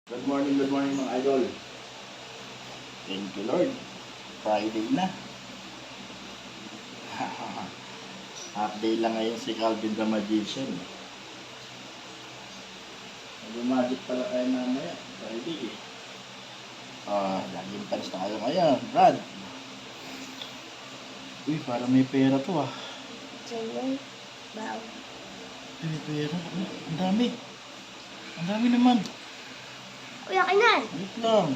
Good morning mga idol. Thank you Lord. Friday na. Half day lang ngayon si Calvin the Magician. Mag-magic pala tayo mamaya. Friday eh. Laging panis na kayo ngayon, Brad. Uy, parang may pera to ah. Ganyan. Wow. May pera. Ang dami. Ang dami naman. Uy, akin yan. Wait lang.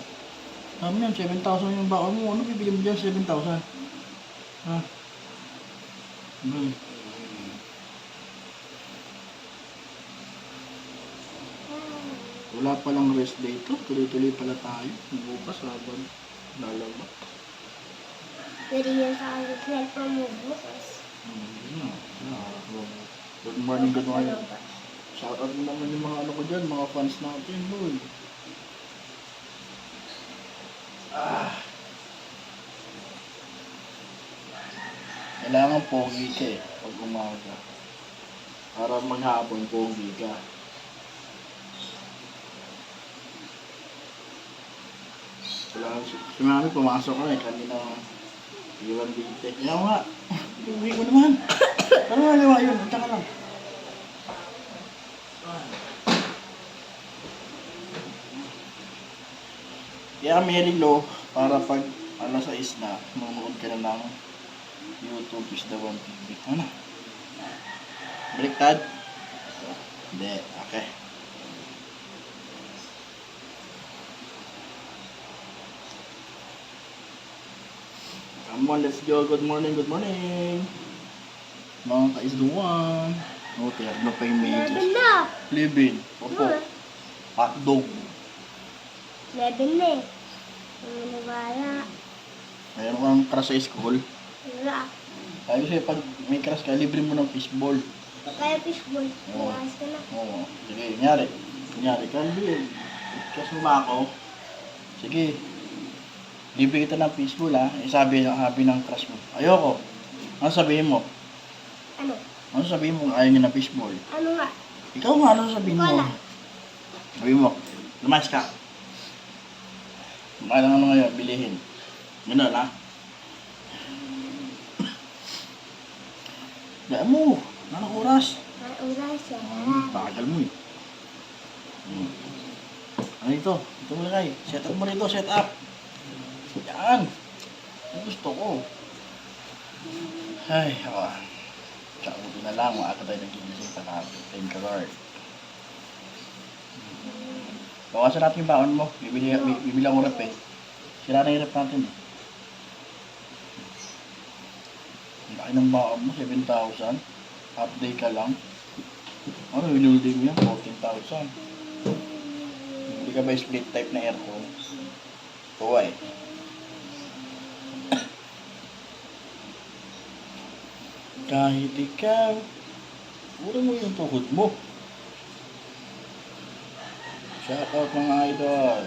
Dami yan, 7,000 yung baka mo. Ano bibili mo dyan, 7,000? Ha? Wala palang rest day to. Tuloy-tuloy pala tayo. Bukas habang lalaba. Pwede yan sa cellphone mo bukas. Good morning, good morning. Shoutout mo naman yung mga ano ko dyan, mga fans natin, boy. Kailangan pogi ka eh, pag umaga. Para maghapon, pogi ka. Kailangan si mami pumasok ka eh, kanina iwan dito. Kaya nga, uwi ko naman. Ano nga liwa yun, punta ka lang. Kaya Mary Lo, para pag alas 6 na, mamuod ka na ng YouTube is the one TV. Ano? Baliktad? Hindi, okay. Come on, let's go. Good morning, good morning. Mga ka-isduan. Oh, tiyag na pa yung medyas. 11 na. Living. Opo. Hotdog. 11 na eh. Ang nabala. Mayroon kang crush sa school. Wala. Sabi sa'yo, pag may crush ka, libre mo ng fishball. Kaya fishball. Oo. Makas ka na. Oo. Sige, kunyari, Calvin. Crush mo ba ako? Sige. Libre kita ng fishball ha. Sabi ng crush mo. Ayoko. Ano sabihin mo? Ano? Ano sabihin mo kung ayaw niya ng fishball? Ano nga? Ikaw nga, ano sabihin mo? Wala. Sabihin mo, lumayas ka. Kailangan ano ngayon, bilihin. Ganun ha? Daan mo. Anong oras? May oras yan. Tagal mo eh. Ano ito? Ito mo lagay. Set up mo rito, set up. Yan. Ang gusto ko. Ay, tsaka buti na lang. Maaga tayo nagigising sa natin. Thank you Lord. Bawasan natin yung baon mo. Bibili ako rep eh. Sira na yung rep natin eh. Ang laki ng baon mo, 7,000. Half day ka lang. Ano, winuldi mo yan? 14,000. Hindi ka ba split type na aircon? Kuha eh. Kahit ikaw, puro mo yung tuhod mo. Shout out mga idol.